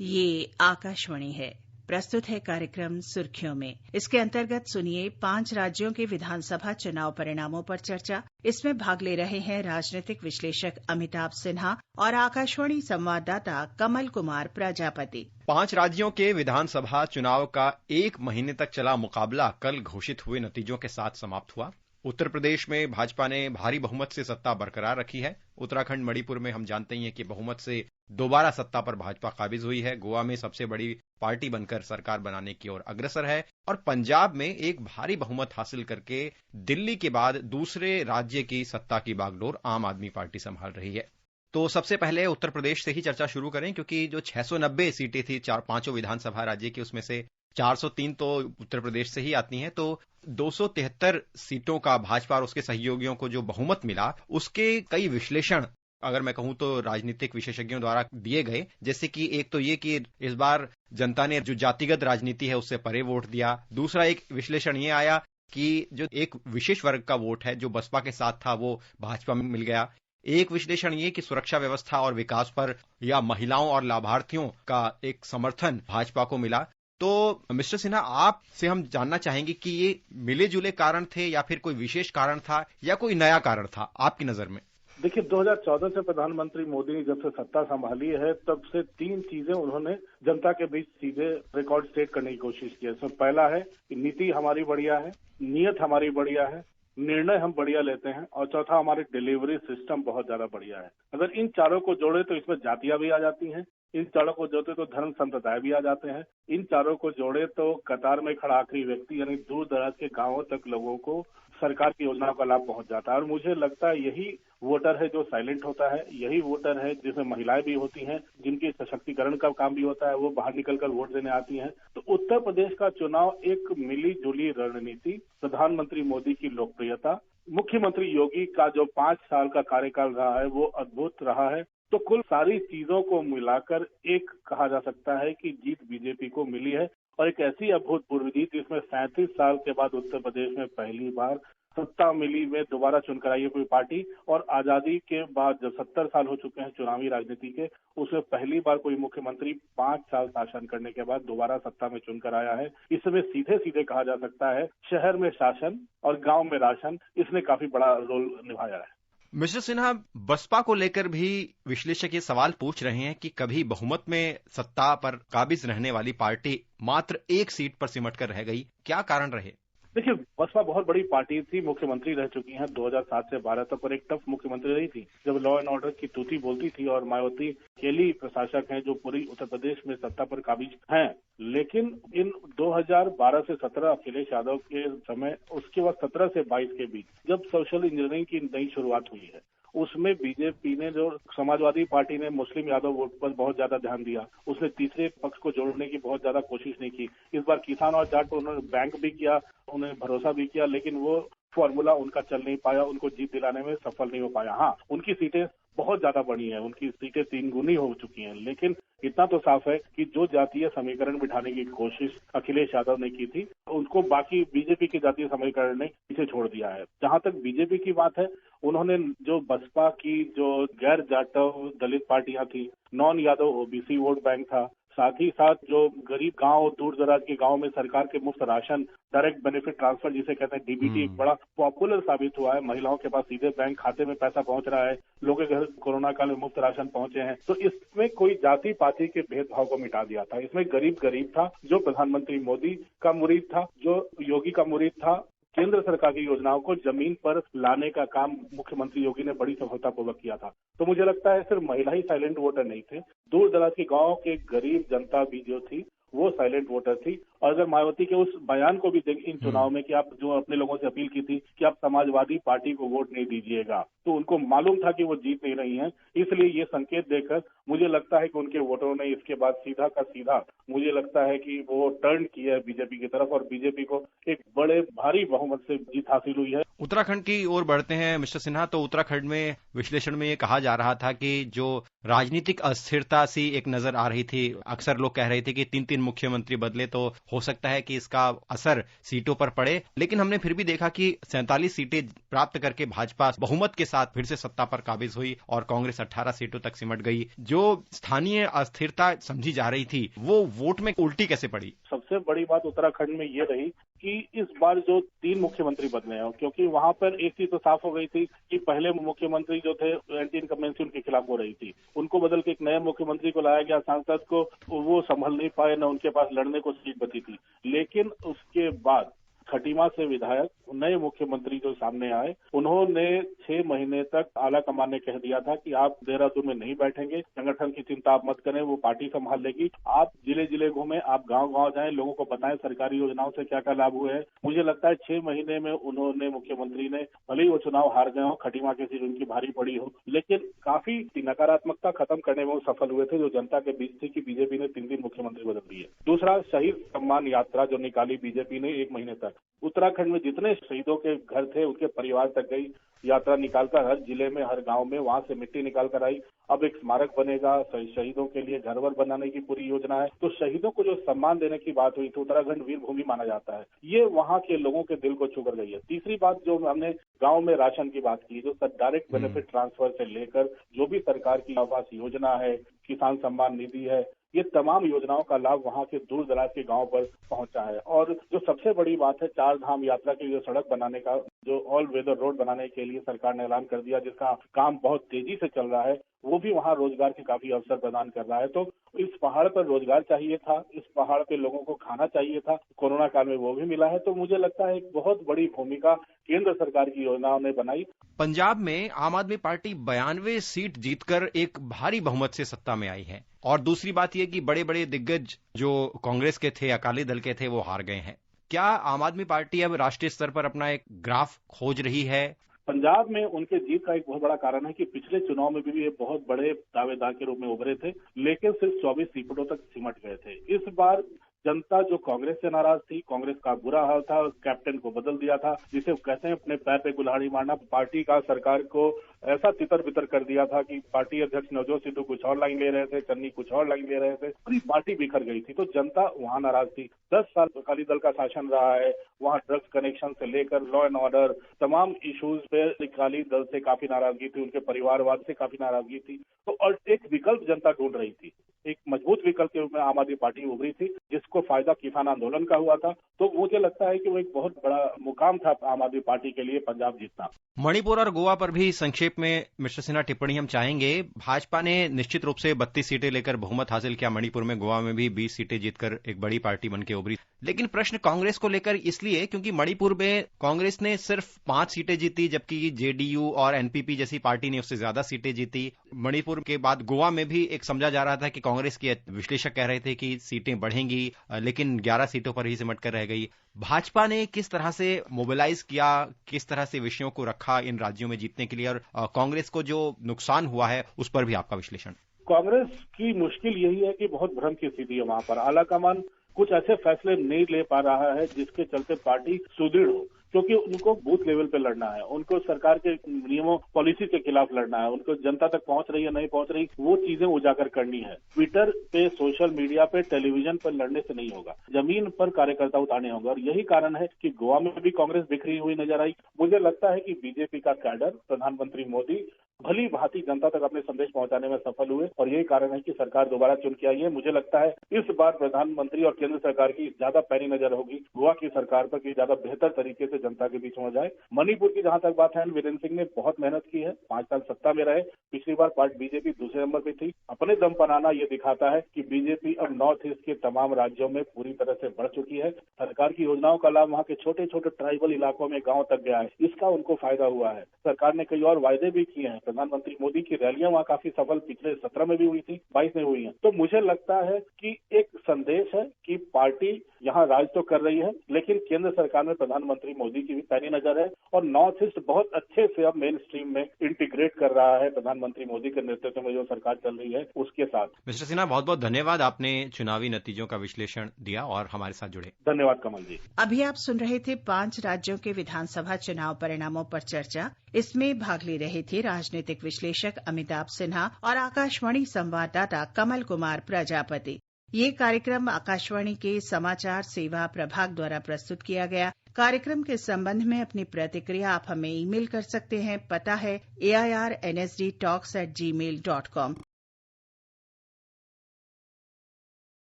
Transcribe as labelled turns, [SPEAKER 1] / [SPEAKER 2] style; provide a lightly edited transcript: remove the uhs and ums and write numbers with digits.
[SPEAKER 1] ये आकाशवाणी है। प्रस्तुत है कार्यक्रम सुर्खियों में। इसके अंतर्गत सुनिए 5 राज्यों के विधानसभा चुनाव परिणामों पर चर्चा। इसमें भाग ले रहे हैं राजनीतिक विश्लेषक अमिताभ सिन्हा और आकाशवाणी संवाददाता कमल कुमार प्रजापति।
[SPEAKER 2] 5 राज्यों के विधानसभा चुनाव का 1 महीने तक चला मुकाबला कल घोषित हुए नतीजों के साथ समाप्त हुआ। उत्तर प्रदेश में भाजपा ने भारी बहुमत से सत्ता बरकरार रखी है। उत्तराखंड, मणिपुर में हम जानते ही हैं कि बहुमत से दोबारा सत्ता पर भाजपा काबिज हुई है। गोवा में सबसे बड़ी पार्टी बनकर सरकार बनाने की ओर अग्रसर है और पंजाब में एक भारी बहुमत हासिल करके दिल्ली के बाद दूसरे राज्य की सत्ता की बागडोर आम आदमी पार्टी संभाल रही है। तो सबसे पहले उत्तर प्रदेश से ही चर्चा शुरू करें, क्योंकि जो 690 सीटें थी पांचों विधानसभा राज्य की, उसमें से 403 तो उत्तर प्रदेश से ही आती हैं। तो 273 सीटों का भाजपा और उसके सहयोगियों को जो बहुमत मिला, उसके कई विश्लेषण अगर मैं कहूं तो राजनीतिक विशेषज्ञों द्वारा दिए गए। जैसे कि एक तो ये कि इस बार जनता ने जो जातिगत राजनीति है उससे परे वोट दिया। दूसरा एक विश्लेषण ये आया कि जो एक विशेष वर्ग का वोट है जो बसपा के साथ था वो भाजपा में मिल गया। एक विश्लेषण ये कि सुरक्षा व्यवस्था और विकास पर या महिलाओं और लाभार्थियों का एक समर्थन भाजपा को मिला। तो मिस्टर सिन्हा, आपसे हम जानना चाहेंगे कि ये मिले जुले कारण थे या फिर कोई विशेष कारण था या कोई नया कारण था आपकी नजर में?
[SPEAKER 3] देखिए, 2014 से प्रधानमंत्री मोदी ने जब से सत्ता संभाली है तब से 3 चीजें उन्होंने जनता के बीच सीधे रिकॉर्ड सेट करने की कोशिश की है। इसमें पहला है कि नीति हमारी बढ़िया है, नीयत हमारी बढ़िया है, निर्णय हम बढ़िया लेते हैं, और चौथा हमारे डिलीवरी सिस्टम बहुत ज्यादा बढ़िया है। अगर इन चारों को जोड़े तो इसमें जातियां भी आ जाती हैं, इन चारों को जोड़े तो धर्म संप्रदाय भी आ जाते हैं, इन चारों को जोड़े तो कतार में खड़ा आखिरी व्यक्ति यानी दूर दराज के गांवों तक लोगों को सरकार की योजनाओं का लाभ पहुंच जाता है। और मुझे लगता है यही वोटर है जो साइलेंट होता है, यही वोटर है जिसमें महिलाएं भी होती हैं, जिनकी सशक्तिकरण का काम भी होता है, वो बाहर निकलकर वोट देने आती हैं। तो उत्तर प्रदेश का चुनाव एक मिली जुली रणनीति, प्रधानमंत्री मोदी की लोकप्रियता, मुख्यमंत्री योगी का जो 5 साल का कार्यकाल रहा है वो अद्भुत रहा है। तो कुल सारी चीजों को मिलाकर एक कहा जा सकता है कि जीत बीजेपी को मिली है, और एक ऐसी अभूतपूर्व जीत जिसमें 37 साल के बाद उत्तर प्रदेश में पहली बार सत्ता मिली में दोबारा चुनकर आई है कोई पार्टी। और आजादी के बाद जब 70 साल हो चुके हैं चुनावी राजनीति के, उसमें पहली बार कोई मुख्यमंत्री 5 साल शासन करने के बाद दोबारा सत्ता में चुनकर आया है। इसमें सीधे सीधे कहा जा सकता है शहर में शासन और गांव में राशन, इसने काफी बड़ा रोल निभाया है।
[SPEAKER 2] मिस्टर सिन्हा, बसपा को लेकर भी विश्लेषक ये सवाल पूछ रहे हैं कि कभी बहुमत में सत्ता पर काबिज रहने वाली पार्टी मात्र 1 सीट पर सिमट कर रह गई, क्या कारण रहे?
[SPEAKER 3] देखिए, बसपा बहुत बड़ी पार्टी थी, मुख्यमंत्री रह चुकी हैं 2007 से 12 तक, पर एक टफ मुख्यमंत्री रही थी जब लॉ एंड ऑर्डर की तूती बोलती थी, और मायावती अकेली प्रशासक हैं जो पूरी उत्तर प्रदेश में सत्ता पर काबिज हैं। लेकिन इन 2012 से 17 अखिलेश यादव के समय, उसके बाद 17 से 22 के बीच जब सोशल इंजीनियरिंग की नई शुरुआत हुई है, उसमें बीजेपी ने, जो समाजवादी पार्टी ने मुस्लिम यादव वोट पर बहुत ज्यादा ध्यान दिया, उसने तीसरे पक्ष को जोड़ने की बहुत ज्यादा कोशिश नहीं की। इस बार किसान और जाट को उन्होंने बैंक भी किया, उन्हें भरोसा भी किया, लेकिन वो फॉर्मूला उनका चल नहीं पाया, उनको जीत दिलाने में सफल नहीं हो पाया। हाँ, उनकी सीटें बहुत ज्यादा बढ़ी हैं, उनकी सीटें 3 गुनी हो चुकी हैं, लेकिन इतना तो साफ है कि जो जातीय समीकरण बिठाने की कोशिश अखिलेश यादव ने की थी, उनको बाकी बीजेपी के जातीय समीकरण ने पीछे छोड़ दिया है। जहां तक बीजेपी की बात है, उन्होंने जो बसपा की जो गैर जाटव दलित पार्टियां थी, non Yadav OBC vote bank था, साथ ही साथ जो गरीब गांव, दूर दराज के गांव में सरकार के मुफ्त राशन, डायरेक्ट बेनिफिट ट्रांसफर जिसे कहते हैं डीबीटी, एक बड़ा पॉपुलर साबित हुआ है। महिलाओं के पास सीधे बैंक खाते में पैसा पहुंच रहा है, लोगों के घर कोरोना काल में मुफ्त राशन पहुंचे हैं। तो इसमें कोई जाति पाति के भेदभाव को मिटा दिया था। इसमें गरीब था, जो प्रधानमंत्री मोदी का मुरीद था, जो योगी का मुरीद था। केंद्र सरकार की योजनाओं को जमीन पर लाने का काम मुख्यमंत्री योगी ने बड़ी सफलतापूर्वक किया था। तो मुझे लगता है सिर्फ महिला ही साइलेंट वोटर नहीं थे, दूर दराज के गांव के गरीब जनता भी जो थी वो साइलेंट वोटर थी। और अगर मायावती के उस बयान को भी देखें इन चुनाव में कि आप जो अपने लोगों से अपील की थी कि आप समाजवादी पार्टी को वोट नहीं दीजिएगा, तो उनको मालूम था कि वो जीत नहीं रही हैं। इसलिए ये संकेत देकर मुझे लगता है कि उनके वोटरों ने इसके बाद सीधा का सीधा मुझे लगता है कि वो टर्न किया है बीजेपी की तरफ, और बीजेपी को एक बड़े भारी बहुमत से जीत हासिल हुई है।
[SPEAKER 2] उत्तराखंड की ओर बढ़ते हैं मिस्टर सिन्हा। तो उत्तराखंड में विश्लेषण में ये कहा जा रहा था कि जो राजनीतिक अस्थिरता सी एक नजर आ रही थी, अक्सर लोग कह रहे थे कि 3-3 मुख्यमंत्री बदले तो हो सकता है कि इसका असर सीटों पर पड़े, लेकिन हमने फिर भी देखा कि 47 सीटें प्राप्त करके भाजपा बहुमत के साथ फिर से सत्ता पर काबिज हुई और कांग्रेस 18 सीटों तक सिमट गई। जो जो स्थानीय अस्थिरता समझी जा रही थी वो वोट में उल्टी कैसे पड़ी?
[SPEAKER 3] सबसे बड़ी बात उत्तराखंड में ये रही कि इस बार जो 3 मुख्यमंत्री बदले हैं, क्योंकि वहां पर एक चीज तो साफ हो गई थी कि पहले मुख्यमंत्री जो थे एंटी इनकम्बेंसी उनके खिलाफ हो रही थी, उनको बदल के एक नए मुख्यमंत्री को लाया गया। सांसद को वो संभल नहीं पाए, न उनके पास लड़ने को सीट बची थी। लेकिन उसके बाद खटीमा से विधायक नए मुख्यमंत्री जो सामने आए, उन्होंने 6 महीने तक आला कमान ने कह दिया था कि आप देहरादून में नहीं बैठेंगे, संगठन की चिंता आप मत करें, वो पार्टी संभाल लेगी। आप जिले जिले घूमें, आप गांव-गांव जाएं, लोगों को बताएं सरकारी योजनाओं से क्या क्या लाभ हुए हैं। मुझे लगता है 6 महीने में उन्होंने मुख्यमंत्री ने, भले ही वो चुनाव हार गए हो, खटीमा की सीट उनकी भारी पड़ी हो, लेकिन काफी नकारात्मकता खत्म करने में वो सफल हुए थे, जो जनता के बीच थी कि बीजेपी ने 3 दिन मुख्यमंत्री बदल दिए। दूसरा, शहीद सम्मान यात्रा जो निकाली बीजेपी ने 1 महीने तक, उत्तराखंड में जितने शहीदों के घर थे उनके परिवार तक गई यात्रा, निकालकर हर जिले में, हर गांव में वहां से मिट्टी निकाल कर आई। अब एक स्मारक बनेगा, शहीदों के लिए घर वर बनाने की पूरी योजना है। तो शहीदों को जो सम्मान देने की बात हुई, तो उत्तराखंड वीर भूमि माना जाता है, ये वहां के लोगों के दिल को छू कर गई है। तीसरी बात, जो हमने गांव में राशन की बात की, जो डायरेक्ट बेनिफिट ट्रांसफर से लेकर जो भी सरकार की आवास योजना है, किसान सम्मान निधि है, ये तमाम योजनाओं का लाभ वहां के दूर दराज के गांव पर पहुंचा है। और जो सबसे बड़ी बात है, 4 धाम यात्रा के लिए सड़क बनाने का, जो ऑल वेदर रोड बनाने के लिए सरकार ने ऐलान कर दिया, जिसका काम बहुत तेजी से चल रहा है, वो भी वहां रोजगार के काफी अवसर प्रदान कर रहा है। तो इस पहाड़ पर रोजगार चाहिए था, इस पहाड़ पे लोगों को खाना चाहिए था, कोरोना काल में वो भी मिला है। तो मुझे लगता है एक बहुत बड़ी भूमिका केंद्र सरकार की योजनाओं ने बनाई।
[SPEAKER 2] पंजाब में आम आदमी पार्टी 92 सीट जीतकर एक भारी बहुमत से सत्ता में आई है, और दूसरी बात यह कि बड़े बड़े दिग्गज जो कांग्रेस के थे, अकाली दल के थे, वो हार गए हैं। क्या आम आदमी पार्टी अब राष्ट्रीय स्तर पर अपना एक ग्राफ खोज रही है?
[SPEAKER 3] पंजाब में उनके जीत का एक बहुत बड़ा कारण है कि पिछले चुनाव में भी ये बहुत बड़े दावेदार के रूप में उभरे थे, लेकिन सिर्फ 24 सीटों तक सिमट गए थे। इस बार जनता जो कांग्रेस से नाराज थी, कांग्रेस का बुरा हाल था, कैप्टन को बदल दिया था, जिसे कहते हैं अपने पैर पे कुल्हाड़ी मारना। पार्टी का सरकार को ऐसा तितर बितर कर दिया था कि पार्टी अध्यक्ष नवजोत सिद्धू कुछ और लाइन ले रहे थे, चन्नी कुछ और लाइन ले रहे थे, पूरी पार्टी बिखर गई थी। तो जनता वहां नाराज थी। 10 साल अकाली दल का शासन रहा है, वहां ड्रग्स कनेक्शन से लेकर लॉ एंड ऑर्डर, तमाम इश्यूज पे अकाली दल से काफी नाराजगी थी, उनके परिवारवाद से काफी नाराजगी थी। तो और एक विकल्प जनता ढूंढ रही थी, एक मजबूत विकल्प के रूप में आम आदमी पार्टी उभरी थी, जिसको फायदा किसान आंदोलन का हुआ था। तो मुझे लगता है कि वो एक बहुत बड़ा मुकाम था आम आदमी पार्टी के लिए पंजाब जीतना।
[SPEAKER 2] मणिपुर और गोवा पर भी संक्षेप में मिस्टर सिन्हा टिप्पणी हम चाहेंगे। भाजपा ने निश्चित रूप से 32 सीटें लेकर बहुमत हासिल किया मणिपुर में, गोवा में भी 20 सीटें जीतकर एक बड़ी पार्टी बनकर उभरी। लेकिन प्रश्न कांग्रेस को लेकर इसलिए क्योंकि मणिपुर में कांग्रेस ने सिर्फ 5 सीटें जीती, जबकि जेडीयू और एनपीपी जैसी पार्टी ने उससे ज्यादा सीटें जीती। मणिपुर के बाद गोवा में भी एक समझा जा रहा था कि कांग्रेस के विश्लेषक कह रहे थे कि सीटें बढ़ेंगी, लेकिन 11 सीटों पर ही सिमट कर रह गई। भाजपा ने किस तरह से मोबिलाइज किया, किस तरह से विषयों को रखा इन राज्यों में जीतने के लिए, और कांग्रेस को जो नुकसान हुआ है उस पर भी आपका विश्लेषण?
[SPEAKER 3] कांग्रेस की मुश्किल यही है कि बहुत भ्रम की स्थिति है वहां पर। आलाकमान कुछ ऐसे फैसले नहीं ले पा रहा है जिसके चलते पार्टी सुदृढ़ हो, क्योंकि उनको बूथ लेवल पे लड़ना है, उनको सरकार के नियमों पॉलिसी के खिलाफ लड़ना है, उनको जनता तक पहुंच रही है नहीं पहुंच रही, वो चीजें उजागर करनी है। ट्विटर पे, सोशल मीडिया पे, टेलीविजन पर लड़ने से नहीं होगा, जमीन पर कार्यकर्ता उतारने होगा। और यही कारण है कि गोवा में भी कांग्रेस बिखरी हुई नजर आई। मुझे लगता है कि बीजेपी का कैडर, प्रधानमंत्री मोदी भली भांति जनता तक अपने संदेश पहुंचाने में सफल हुए, और यही कारण है कि सरकार दोबारा चुन के आई है। मुझे लगता है इस बार प्रधानमंत्री और केंद्र सरकार की ज्यादा पैनी नजर होगी गोवा की सरकार पर कि ज्यादा बेहतर तरीके से जनता के बीच में जाए। मणिपुर की जहां तक बात है, वीरेंद्र सिंह ने बहुत मेहनत की है, 5 साल सत्ता में रहे। पिछली बार पार्टी बीजेपी दूसरे नंबर पे थी। अपने दम पर आना ये दिखाता है कि बीजेपी अब नॉर्थ ईस्ट के तमाम राज्यों में पूरी तरह से बढ़ चुकी है। सरकार की योजनाओं का लाभ वहां के छोटे छोटे ट्राइबल इलाकों में गांव तक गया है, इसका उनको फायदा हुआ है। सरकार ने कई और वायदे भी किए हैं। प्रधानमंत्री मोदी की रैलियां वहां काफी सफल पिछले 17 में भी हुई थी, 22 में हुई है। तो मुझे लगता है कि एक संदेश है कि पार्टी यहाँ राज तो कर रही है, लेकिन केंद्र सरकार में प्रधानमंत्री मोदी की भी पैनी नजर है, और नॉर्थ ईस्ट बहुत अच्छे से अब मेन स्ट्रीम में इंटीग्रेट कर रहा है प्रधानमंत्री मोदी के नेतृत्व में जो सरकार चल रही है उसके साथ।
[SPEAKER 2] मिस्टर सिन्हा, बहुत बहुत धन्यवाद, आपने चुनावी नतीजों का विश्लेषण दिया और हमारे साथ जुड़े।
[SPEAKER 3] धन्यवाद कमल जी।
[SPEAKER 1] अभी आप सुन रहे थे 5 राज्यों के विधानसभा चुनाव परिणामों पर चर्चा। इसमें भाग ले रहे थे राजनीतिक विश्लेषक अमिताभ सिन्हा और आकाशवाणी संवाददाता कमल कुमार प्रजापति। ये कार्यक्रम आकाशवाणी के समाचार सेवा प्रभाग द्वारा प्रस्तुत किया गया। कार्यक्रम के संबंध में अपनी प्रतिक्रिया आप हमें ईमेल कर सकते हैं। पता है airnsdtalks@gmail.com।